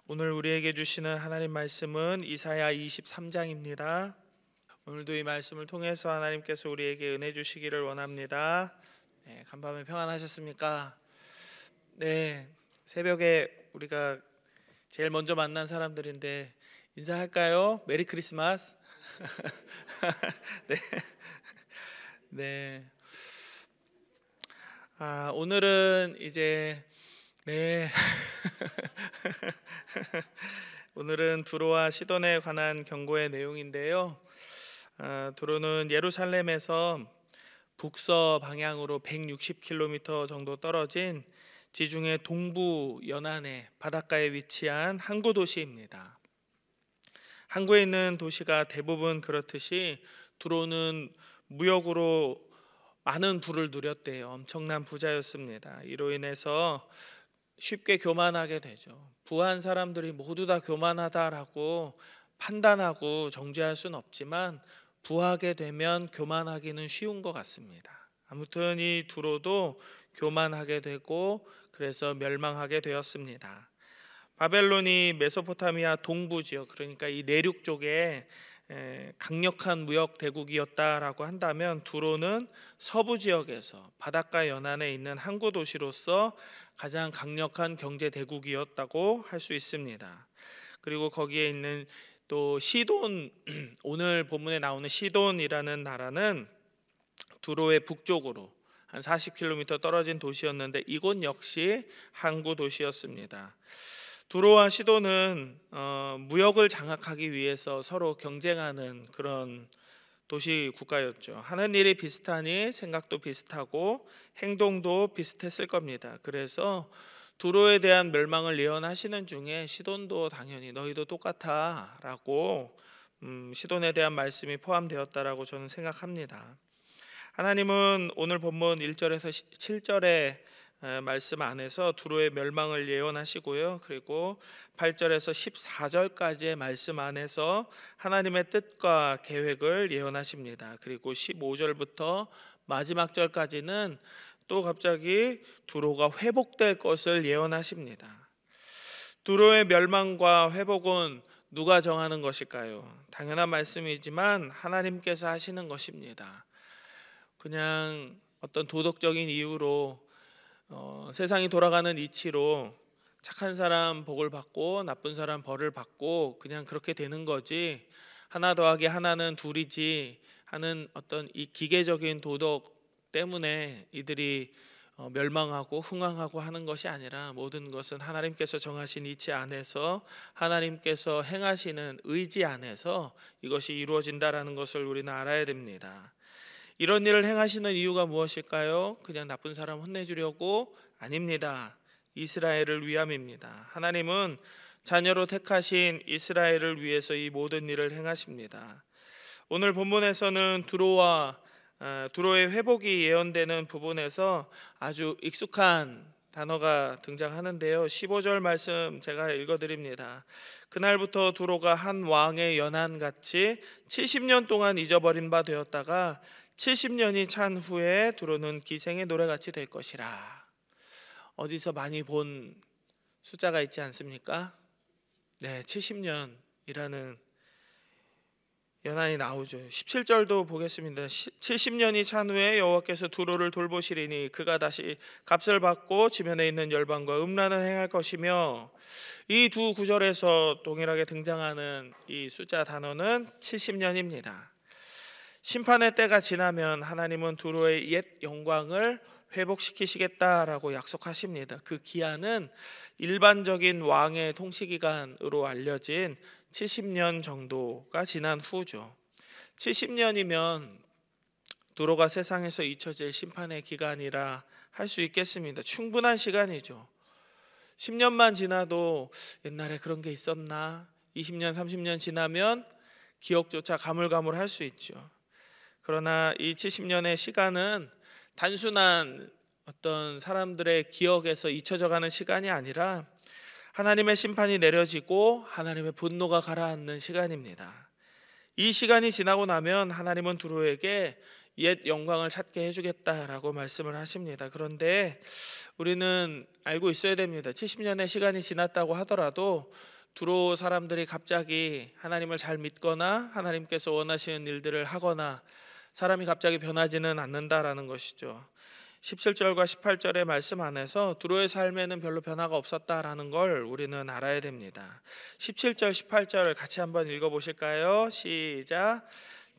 오늘 우리에게 주시는 하나님 말씀은 이사야 23장입니다. 오늘도 이 말씀을 통해서 하나님께서 우리에게 은혜 주시기를 원합니다. 간밤에 평안하셨습니까? 네, 새벽에 우리가 제일 먼저 만난 사람들인데 인사할까요? 메리 크리스마스. 네, 네. 오늘은 이제 오늘은 두로와 시돈에 관한 경고의 내용인데요. 두로는 예루살렘에서 북서 방향으로 160km 정도 떨어진 지중해 동부 연안의 바닷가에 위치한 항구 도시입니다. 항구에 있는 도시가 대부분 그렇듯이 두로는 무역으로 많은 부를 누렸대요. 엄청난 부자였습니다. 이로 인해서 쉽게 교만하게 되죠. 부한 사람들이 모두 다 교만하다라고 판단하고 정죄할 수는 없지만 부하게 되면 교만하기는 쉬운 것 같습니다. 아무튼 이 두로도 교만하게 되고 그래서 멸망하게 되었습니다. 바벨론이 메소포타미아 동부 지역, 그러니까 이 내륙 쪽에 강력한 무역 대국이었다라고 한다면 두로는 서부 지역에서 바닷가 연안에 있는 항구 도시로서 가장 강력한 경제 대국이었다고 할 수 있습니다. 그리고 거기에 있는 또 시돈, 오늘 본문에 나오는 시돈이라는 나라는 두로의 북쪽으로 한 40km 떨어진 도시였는데 이곳 역시 항구 도시였습니다. 두로와 시돈은 무역을 장악하기 위해서 서로 경쟁하는 그런 도시 국가였죠. 하는 일이 비슷하니 생각도 비슷하고 행동도 비슷했을 겁니다. 그래서 두로에 대한 멸망을 예언하시는 중에 시돈도 당연히 너희도 똑같아 라고 시돈에 대한 말씀이 포함되었다라고 저는 생각합니다. 하나님은 오늘 본문 1절에서 7절의 말씀 안에서 두로의 멸망을 예언하시고요. 그리고 8절에서 14절까지의 말씀 안에서 하나님의 뜻과 계획을 예언하십니다. 그리고 15절부터 마지막 절까지는 또 갑자기 두로가 회복될 것을 예언하십니다. 두로의 멸망과 회복은 누가 정하는 것일까요? 당연한 말씀이지만 하나님께서 하시는 것입니다. 그냥 어떤 도덕적인 이유로 세상이 돌아가는 이치로 착한 사람 복을 받고 나쁜 사람 벌을 받고 그냥 그렇게 되는 거지, 하나 더하기 하나는 둘이지 하는 어떤 이 기계적인 도덕 때문에 이들이 멸망하고 흥황하고 하는 것이 아니라 모든 것은 하나님께서 정하신 이치 안에서 하나님께서 행하시는 의지 안에서 이것이 이루어진다라는 것을 우리는 알아야 됩니다. 이런 일을 행하시는 이유가 무엇일까요? 그냥 나쁜 사람 혼내주려고? 아닙니다. 이스라엘을 위함입니다. 하나님은 자녀로 택하신 이스라엘을 위해서 이 모든 일을 행하십니다. 오늘 본문에서는 두로의 회복이 예언되는 부분에서 아주 익숙한 단어가 등장하는데요. 15절 말씀 제가 읽어드립니다. 그날부터 두로가 한 왕의 연한같이 70년 동안 잊어버린 바 되었다가 70년이 찬 후에 두로는 기생의 노래같이 될 것이라. 어디서 많이 본 숫자가 있지 않습니까? 네, 70년이라는 연한이 나오죠. 17절도 보겠습니다. 70년이 찬 후에 여호와께서 두로를 돌보시리니 그가 다시 값을 받고 지면에 있는 열방과 음란을 행할 것이며, 이 두 구절에서 동일하게 등장하는 이 숫자 단어는 70년입니다. 심판의 때가 지나면 하나님은 두로의 옛 영광을 회복시키시겠다라고 약속하십니다. 그 기한은 일반적인 왕의 통치기간으로 알려진 70년 정도가 지난 후죠. 70년이면 두로가 세상에서 잊혀질 심판의 기간이라 할 수 있겠습니다. 충분한 시간이죠. 10년만 지나도 옛날에 그런 게 있었나? 20년, 30년 지나면 기억조차 가물가물할 수 있죠. 그러나 이 70년의 시간은 단순한 어떤 사람들의 기억에서 잊혀져 가는 시간이 아니라 하나님의 심판이 내려지고 하나님의 분노가 가라앉는 시간입니다. 이 시간이 지나고 나면 하나님은 두로에게 옛 영광을 찾게 해주겠다라고 말씀을 하십니다. 그런데 우리는 알고 있어야 됩니다. 70년의 시간이 지났다고 하더라도 두로 사람들이 갑자기 하나님을 잘 믿거나 하나님께서 원하시는 일들을 하거나 사람이 갑자기 변하지는 않는다라는 것이죠. 17절과 18절의 말씀 안에서 두로의 삶에는 별로 변화가 없었다라는 걸 우리는 알아야 됩니다. 17절 18절 같이 한번 읽어보실까요? 시작.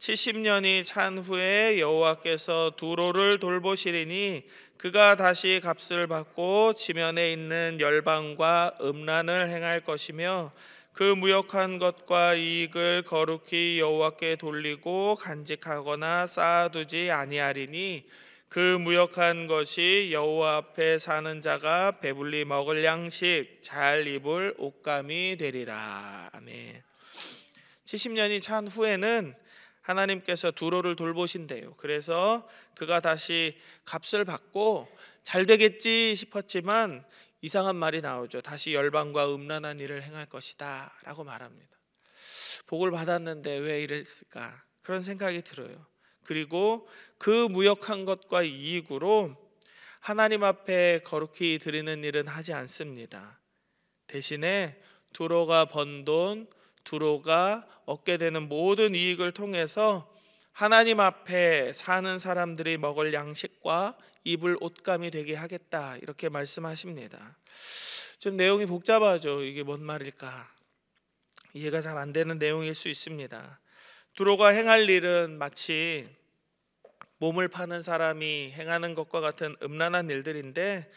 70년이 찬 후에 여호와께서 두로를 돌보시리니 그가 다시 값을 받고 지면에 있는 열방과 음란을 행할 것이며 그 무역한 것과 이익을 거룩히 여호와께 돌리고 간직하거나 쌓아두지 아니하리니 그 무역한 것이 여호와 앞에 사는 자가 배불리 먹을 양식 잘 입을 옷감이 되리라. 아멘. 70년이 찬 후에는 하나님께서 두로를 돌보신대요. 그래서 그가 다시 값을 받고 잘 되겠지 싶었지만 이상한 말이 나오죠. 다시 열방과 음란한 일을 행할 것이다 라고 말합니다. 복을 받았는데 왜 이랬을까? 그런 생각이 들어요. 그리고 그 무역한 것과 이익으로 하나님 앞에 거룩히 드리는 일은 하지 않습니다. 대신에 두로가 번 돈, 두로가 얻게 되는 모든 이익을 통해서 하나님 앞에 사는 사람들이 먹을 양식과 입을 옷감이 되게 하겠다 이렇게 말씀하십니다. 좀 내용이 복잡하죠. 이게 뭔 말일까? 이해가 잘 안 되는 내용일 수 있습니다. 두로가 행할 일은 마치 몸을 파는 사람이 행하는 것과 같은 음란한 일들인데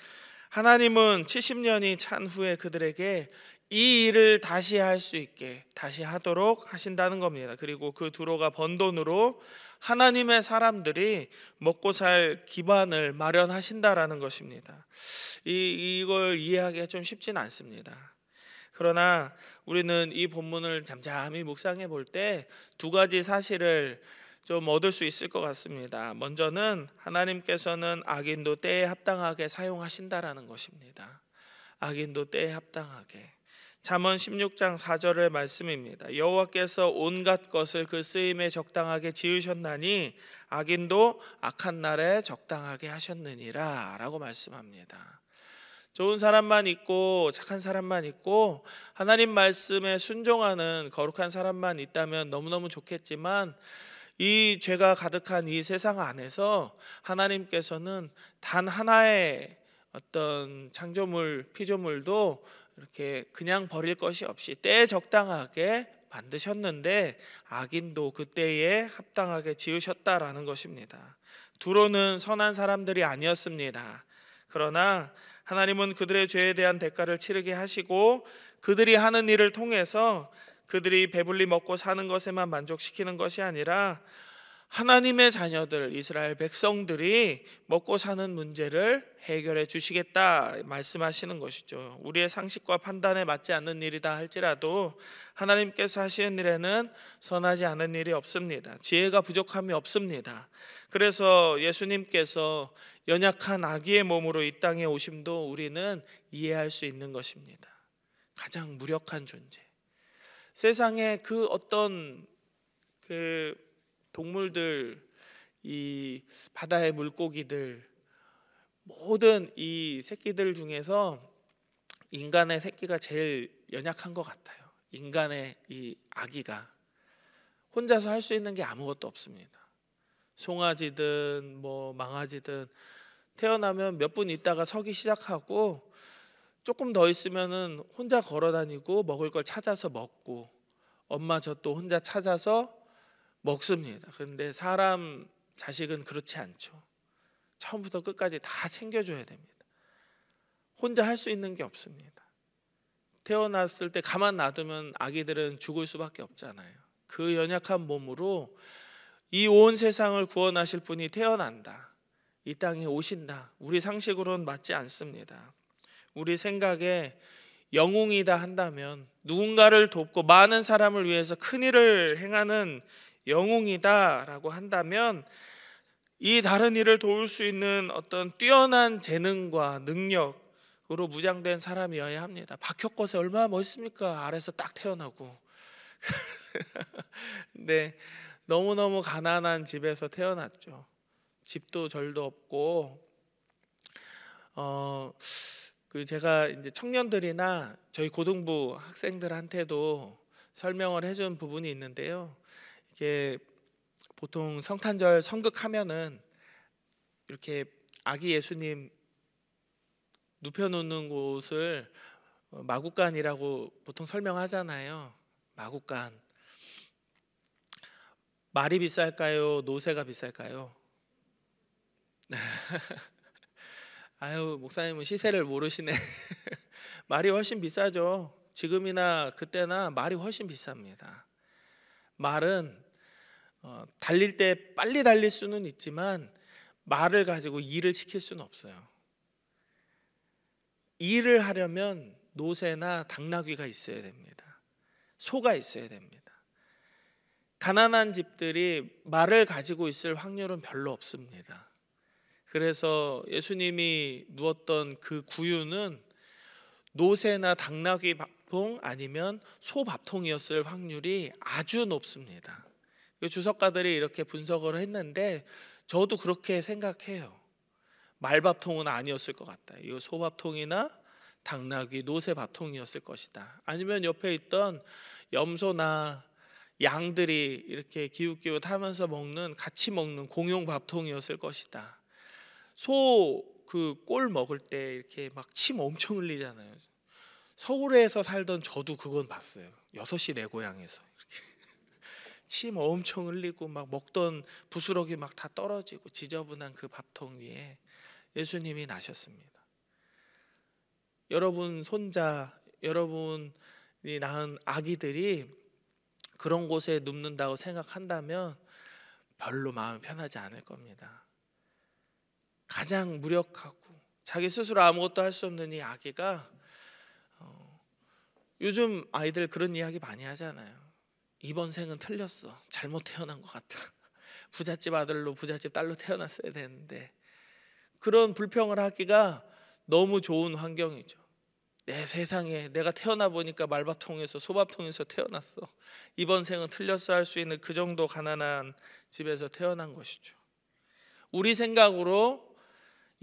하나님은 70년이 찬 후에 그들에게 이 일을 다시 할 수 있게 다시 하도록 하신다는 겁니다. 그리고 그 두로가 번 돈으로 하나님의 사람들이 먹고 살 기반을 마련하신다라는 것입니다. 이걸 이해하기가 좀 쉽진 않습니다. 그러나 우리는 이 본문을 잠잠히 묵상해 볼 때 두 가지 사실을 좀 얻을 수 있을 것 같습니다. 먼저는 하나님께서는 악인도 때에 합당하게 사용하신다라는 것입니다. 악인도 때에 합당하게. 잠언 16장 4절의 말씀입니다. 여호와께서 온갖 것을 그 쓰임에 적당하게 지으셨나니 악인도 악한 날에 적당하게 하셨느니라 라고 말씀합니다. 좋은 사람만 있고 착한 사람만 있고 하나님 말씀에 순종하는 거룩한 사람만 있다면 너무너무 좋겠지만 이 죄가 가득한 이 세상 안에서 하나님께서는 단 하나의 어떤 창조물, 피조물도 이렇게 그냥 버릴 것이 없이 때에 적당하게 만드셨는데 악인도 그때에 합당하게 지으셨다라는 것입니다. 두로는 선한 사람들이 아니었습니다. 그러나 하나님은 그들의 죄에 대한 대가를 치르게 하시고 그들이 하는 일을 통해서 그들이 배불리 먹고 사는 것에만 만족시키는 것이 아니라 하나님의 자녀들, 이스라엘 백성들이 먹고 사는 문제를 해결해 주시겠다 말씀하시는 것이죠. 우리의 상식과 판단에 맞지 않는 일이다 할지라도 하나님께서 하시는 일에는 선하지 않은 일이 없습니다. 지혜가 부족함이 없습니다. 그래서 예수님께서 연약한 아기의 몸으로 이 땅에 오심도 우리는 이해할 수 있는 것입니다. 가장 무력한 존재. 세상에 그 어떤 동물들, 이 바다의 물고기들, 모든 이 새끼들 중에서 인간의 새끼가 제일 연약한 것 같아요. 인간의 이 아기가 혼자서 할 수 있는 게 아무것도 없습니다. 송아지든 뭐 망아지든 태어나면 몇 분 있다가 서기 시작하고 조금 더 있으면은 혼자 걸어 다니고 먹을 걸 찾아서 먹고 엄마 젖도 혼자 찾아서 먹습니다. 그런데 사람 자식은 그렇지 않죠. 처음부터 끝까지 다 챙겨줘야 됩니다. 혼자 할 수 있는 게 없습니다. 태어났을 때 가만 놔두면 아기들은 죽을 수밖에 없잖아요. 그 연약한 몸으로 이 온 세상을 구원하실 분이 태어난다. 이 땅에 오신다. 우리 상식으로는 맞지 않습니다. 우리 생각에 영웅이다 한다면 누군가를 돕고 많은 사람을 위해서 큰 일을 행하는 영웅이다라고 한다면 이 다른 일을 도울 수 있는 어떤 뛰어난 재능과 능력으로 무장된 사람이어야 합니다. 박혁것이 얼마나 멋있습니까? 아래서 딱 태어나고 근데 너무너무 가난한 집에서 태어났죠. 집도 절도 없고 제가 이제 청년들이나 저희 고등부 학생들한테도 설명을 해준 부분이 있는데요. 이게 보통 성탄절 성극하면은 이렇게 아기 예수님 눕혀놓는 곳을 마구간이라고 보통 설명하잖아요. 마구간. 말이 비쌀까요? 노새가 비쌀까요? 아유, 목사님은 시세를 모르시네. 말이 훨씬 비싸죠. 지금이나 그때나 말이 훨씬 비쌉니다. 말은 달릴 때 빨리 달릴 수는 있지만 말을 가지고 일을 시킬 수는 없어요. 일을 하려면 노새나 당나귀가 있어야 됩니다. 소가 있어야 됩니다. 가난한 집들이 말을 가지고 있을 확률은 별로 없습니다. 그래서 예수님이 누웠던 그 구유는 노새나 당나귀 밥통 아니면 소 밥통이었을 확률이 아주 높습니다. 주석가들이 이렇게 분석을 했는데 저도 그렇게 생각해요. 말밥통은 아니었을 것 같다. 이 소밥통이나 당나귀, 노새 밥통이었을 것이다. 아니면 옆에 있던 염소나 양들이 이렇게 기웃기웃하면서 같이 먹는 공용 밥통이었을 것이다. 소 꼴 먹을 때 이렇게 막 침 엄청 흘리잖아요. 서울에서 살던 저도 그건 봤어요. 6시 내 고향에서 침 엄청 흘리고 막 먹던 부스러기 막 다 떨어지고 지저분한 그 밥통 위에 예수님이 나셨습니다. 여러분 손자, 여러분이 낳은 아기들이 그런 곳에 눕는다고 생각한다면 별로 마음 편하지 않을 겁니다. 가장 무력하고 자기 스스로 아무것도 할 수 없는 이 아기가 요즘 아이들 그런 이야기 많이 하잖아요. 이번 생은 틀렸어. 잘못 태어난 것 같아. 부잣집 아들로 부잣집 딸로 태어났어야 되는데. 그런 불평을 하기가 너무 좋은 환경이죠. 내 세상에 내가 태어나 보니까 말밥통에서 소밥통에서 태어났어. 이번 생은 틀렸어 할 수 있는 그 정도 가난한 집에서 태어난 것이죠. 우리 생각으로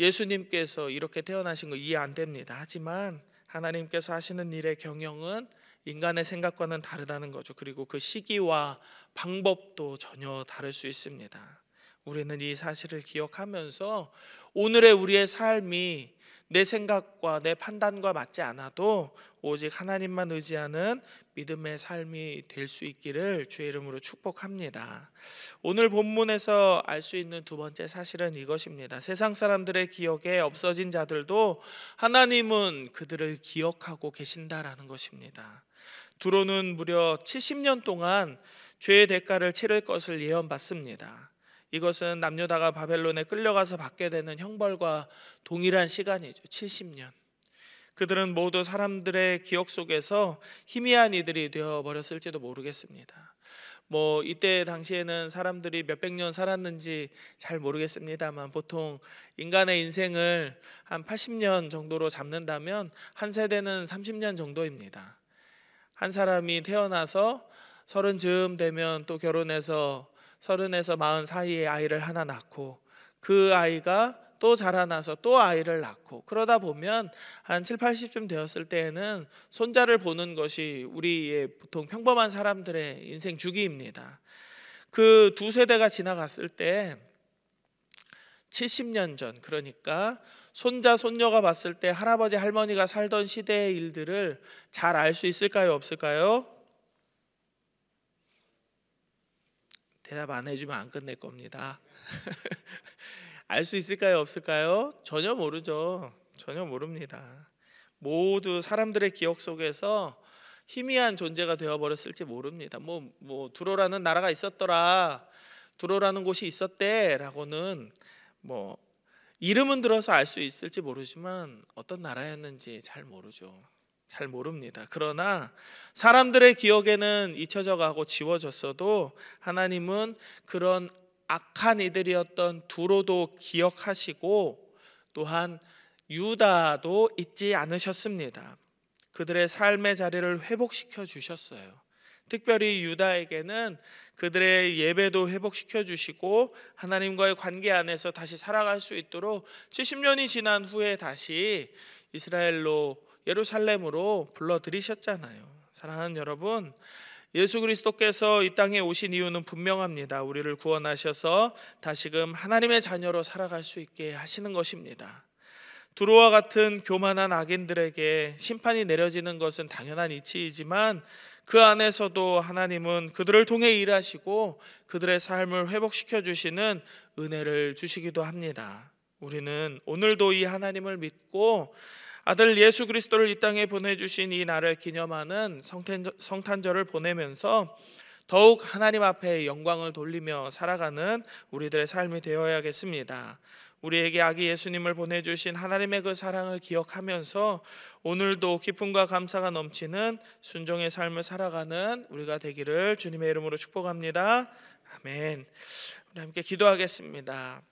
예수님께서 이렇게 태어나신 거 이해 안 됩니다. 하지만 하나님께서 하시는 일의 경영은 인간의 생각과는 다르다는 거죠. 그리고 그 시기와 방법도 전혀 다를 수 있습니다. 우리는 이 사실을 기억하면서 오늘의 우리의 삶이 내 생각과 내 판단과 맞지 않아도 오직 하나님만 의지하는 믿음의 삶이 될 수 있기를 주의 이름으로 축복합니다. 오늘 본문에서 알 수 있는 두 번째 사실은 이것입니다. 세상 사람들의 기억에 없어진 자들도 하나님은 그들을 기억하고 계신다라는 것입니다. 두로는 무려 70년 동안 죄의 대가를 치를 것을 예언받습니다. 이것은 남유다가 바벨론에 끌려가서 받게 되는 형벌과 동일한 시간이죠. 70년. 그들은 모두 사람들의 기억 속에서 희미한 이들이 되어버렸을지도 모르겠습니다. 이때 당시에는 사람들이 몇백 년 살았는지 잘 모르겠습니다만 보통 인간의 인생을 한 80년 정도로 잡는다면 한 세대는 30년 정도입니다. 한 사람이 태어나서 30쯤 되면 또 결혼해서 30에서 40 사이에 아이를 하나 낳고 그 아이가 또 자라나서 또 아이를 낳고 그러다 보면 한 7, 80쯤 되었을 때에는 손자를 보는 것이 우리의 보통 평범한 사람들의 인생 주기입니다. 그 두 세대가 지나갔을 때 70년 전, 그러니까 손자, 손녀가 봤을 때 할아버지, 할머니가 살던 시대의 일들을 잘 알 수 있을까요? 없을까요? 대답 안 해주면 안 끝낼 겁니다. 알 수 있을까요? 없을까요? 전혀 모르죠. 전혀 모릅니다. 모두 사람들의 기억 속에서 희미한 존재가 되어버렸을지 모릅니다. 두로라는 나라가 있었더라, 두로라는 곳이 있었대라고는 이름은 들어서 알 수 있을지 모르지만 어떤 나라였는지 잘 모르죠. 잘 모릅니다. 그러나 사람들의 기억에는 잊혀져 가고 지워졌어도 하나님은 그런 악한 이들이었던 두로도 기억하시고 또한 유다도 잊지 않으셨습니다. 그들의 삶의 자리를 회복시켜 주셨어요. 특별히 유다에게는 그들의 예배도 회복시켜 주시고 하나님과의 관계 안에서 다시 살아갈 수 있도록 70년이 지난 후에 다시 이스라엘로 예루살렘으로 불러들이셨잖아요. 사랑하는 여러분, 예수 그리스도께서 이 땅에 오신 이유는 분명합니다. 우리를 구원하셔서 다시금 하나님의 자녀로 살아갈 수 있게 하시는 것입니다. 두로와 같은 교만한 악인들에게 심판이 내려지는 것은 당연한 이치이지만 그 안에서도 하나님은 그들을 통해 일하시고 그들의 삶을 회복시켜 주시는 은혜를 주시기도 합니다. 우리는 오늘도 이 하나님을 믿고 아들 예수 그리스도를 이 땅에 보내주신 이 날을 기념하는 성탄절을 보내면서 더욱 하나님 앞에 영광을 돌리며 살아가는 우리들의 삶이 되어야겠습니다. 우리에게 아기 예수님을 보내주신 하나님의 그 사랑을 기억하면서 오늘도 기쁨과 감사가 넘치는 순종의 삶을 살아가는 우리가 되기를 주님의 이름으로 축복합니다. 아멘. 우리 함께 기도하겠습니다.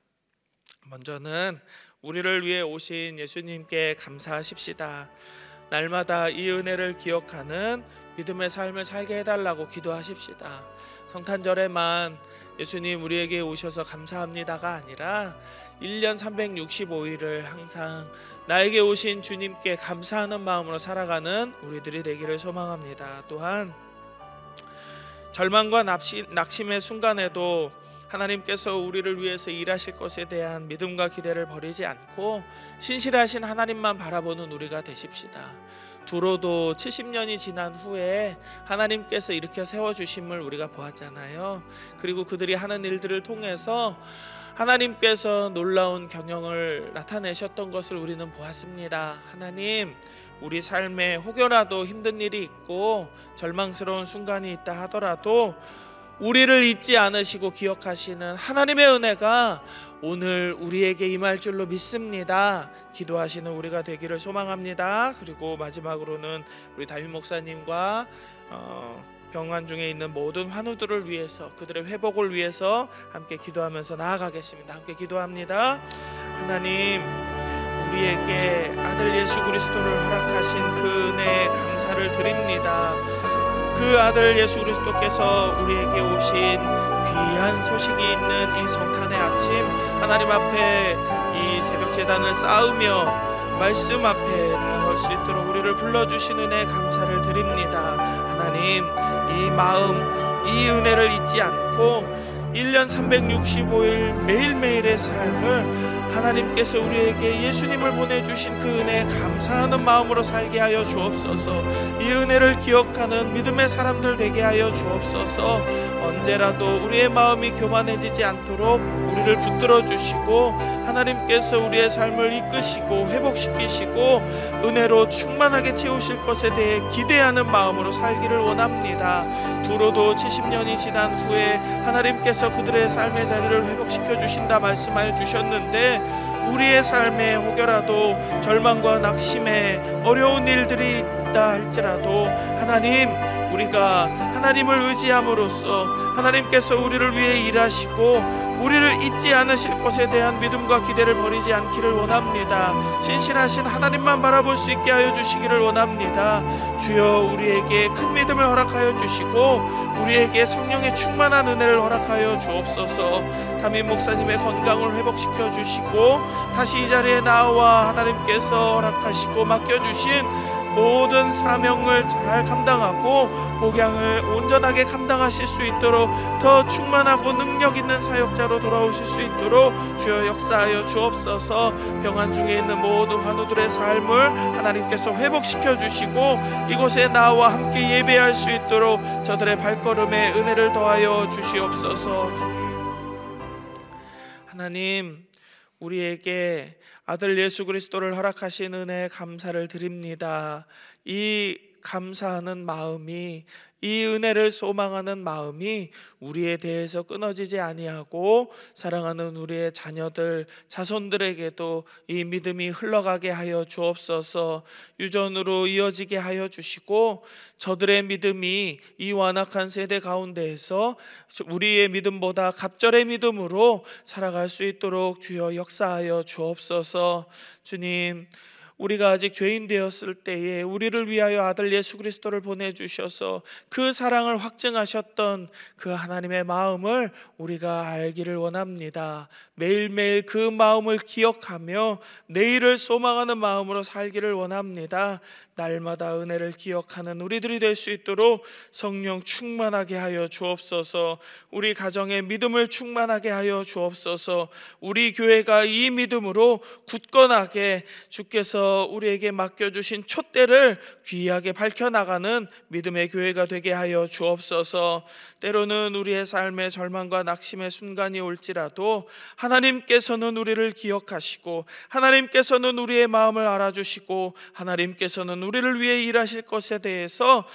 먼저는 우리를 위해 오신 예수님께 감사하십시다. 날마다 이 은혜를 기억하는 믿음의 삶을 살게 해달라고 기도하십시다. 성탄절에만 예수님 우리에게 오셔서 감사합니다가 아니라 1년 365일을 항상 나에게 오신 주님께 감사하는 마음으로 살아가는 우리들이 되기를 소망합니다. 또한 절망과 낙심의 순간에도 하나님께서 우리를 위해서 일하실 것에 대한 믿음과 기대를 버리지 않고 신실하신 하나님만 바라보는 우리가 되십시다. 두로도 70년이 지난 후에 하나님께서 일으켜 세워주심을 우리가 보았잖아요. 그리고 그들이 하는 일들을 통해서 하나님께서 놀라운 경영을 나타내셨던 것을 우리는 보았습니다. 하나님, 우리 삶에 혹여라도 힘든 일이 있고 절망스러운 순간이 있다 하더라도 우리를 잊지 않으시고 기억하시는 하나님의 은혜가 오늘 우리에게 임할 줄로 믿습니다. 기도하시는 우리가 되기를 소망합니다. 그리고 마지막으로는 우리 담임 목사님과 병환 중에 있는 모든 환우들을 위해서, 그들의 회복을 위해서 함께 기도하면서 나아가겠습니다. 함께 기도합니다. 하나님, 우리에게 아들 예수 그리스도를 허락하신 그 은혜에 감사를 드립니다. 그 아들 예수 그리스도께서 우리에게 오신 귀한 소식이 있는 이 성탄의 아침, 하나님 앞에 이 새벽 제단을 쌓으며 말씀 앞에 나아갈 수 있도록 우리를 불러주신 은혜에 감사를 드립니다. 하나님, 이 마음, 이 은혜를 잊지 않고 1년 365일 매일매일의 삶을 하나님께서 우리에게 예수님을 보내주신 그 은혜에 감사하는 마음으로 살게 하여 주옵소서. 이 은혜를 기억하는 믿음의 사람들 되게 하여 주옵소서. 언제라도 우리의 마음이 교만해지지 않도록 우리를 붙들어 주시고 하나님께서 우리의 삶을 이끄시고 회복시키시고 은혜로 충만하게 채우실 것에 대해 기대하는 마음으로 살기를 원합니다. 두로도 70년이 지난 후에 하나님께서 그들의 삶의 자리를 회복시켜 주신다 말씀하여 주셨는데 우리의 삶에 혹여라도 절망과 낙심에 어려운 일들이 있다 할지라도 하나님, 우리가 하나님을 의지함으로써 하나님께서 우리를 위해 일하시고 우리를 잊지 않으실 것에 대한 믿음과 기대를 버리지 않기를 원합니다. 신실하신 하나님만 바라볼 수 있게 하여 주시기를 원합니다. 주여, 우리에게 큰 믿음을 허락하여 주시고 우리에게 성령의 충만한 은혜를 허락하여 주옵소서. 담임 목사님의 건강을 회복시켜 주시고 다시 이 자리에 나와 하나님께서 허락하시고 맡겨주신 모든 사명을 잘 감당하고 목양을 온전하게 감당하실 수 있도록 더 충만하고 능력 있는 사역자로 돌아오실 수 있도록 주여 역사하여 주옵소서. 병환 중에 있는 모든 환우들의 삶을 하나님께서 회복시켜 주시고 이곳에 나와 함께 예배할 수 있도록 저들의 발걸음에 은혜를 더하여 주시옵소서. 주님, 하나님, 우리에게 아들 예수 그리스도를 허락하신 은혜에 감사를 드립니다. 이 감사하는 마음이, 이 은혜를 소망하는 마음이 우리에 대해서 끊어지지 아니하고 사랑하는 우리의 자녀들, 자손들에게도 이 믿음이 흘러가게 하여 주옵소서. 유전으로 이어지게 하여 주시고 저들의 믿음이 이 완악한 세대 가운데에서 우리의 믿음보다 갑절의 믿음으로 살아갈 수 있도록 주여 역사하여 주옵소서. 주님, 우리가 아직 죄인 되었을 때에 우리를 위하여 아들 예수 그리스도를 보내주셔서 그 사랑을 확증하셨던 그 하나님의 마음을 우리가 알기를 원합니다. 매일매일 그 마음을 기억하며 내일을 소망하는 마음으로 살기를 원합니다. 날마다 은혜를 기억하는 우리들이 될 수 있도록 성령 충만하게 하여 주옵소서. 우리 가정의 믿음을 충만하게 하여 주옵소서. 우리 교회가 이 믿음으로 굳건하게 주께서 우리에게 맡겨주신 촛대를 귀하게 밝혀나가는 믿음의 교회가 되게 하여 주옵소서. 때로는 우리의 삶의 절망과 낙심의 순간이 올지라도 하나님께서는 우리를 기억하시고 하나님께서는 우리의 마음을 알아주시고 하나님께서는 우리를 위해 일하실 것에 대해서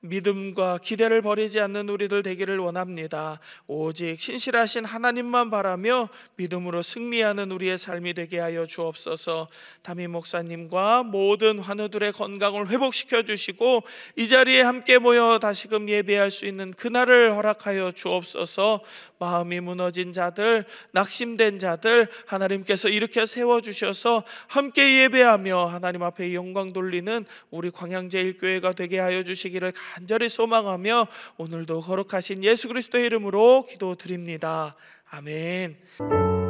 믿음과 기대를 버리지 않는 우리들 되기를 원합니다. 오직 신실하신 하나님만 바라며 믿음으로 승리하는 우리의 삶이 되게 하여 주옵소서. 담임 목사님과 모든 환우들의 건강을 회복시켜 주시고 이 자리에 함께 모여 다시금 예배할 수 있는 그날을 허락하여 주옵소서. 마음이 무너진 자들, 낙심된 자들 하나님께서 일으켜 세워주셔서 함께 예배하며 하나님 앞에 영광 돌리는 우리 광양제일교회가 되게 하여 주시기를 간절히 소망하며 오늘도 거룩하신 예수 그리스도의 이름으로 기도드립니다. 아멘.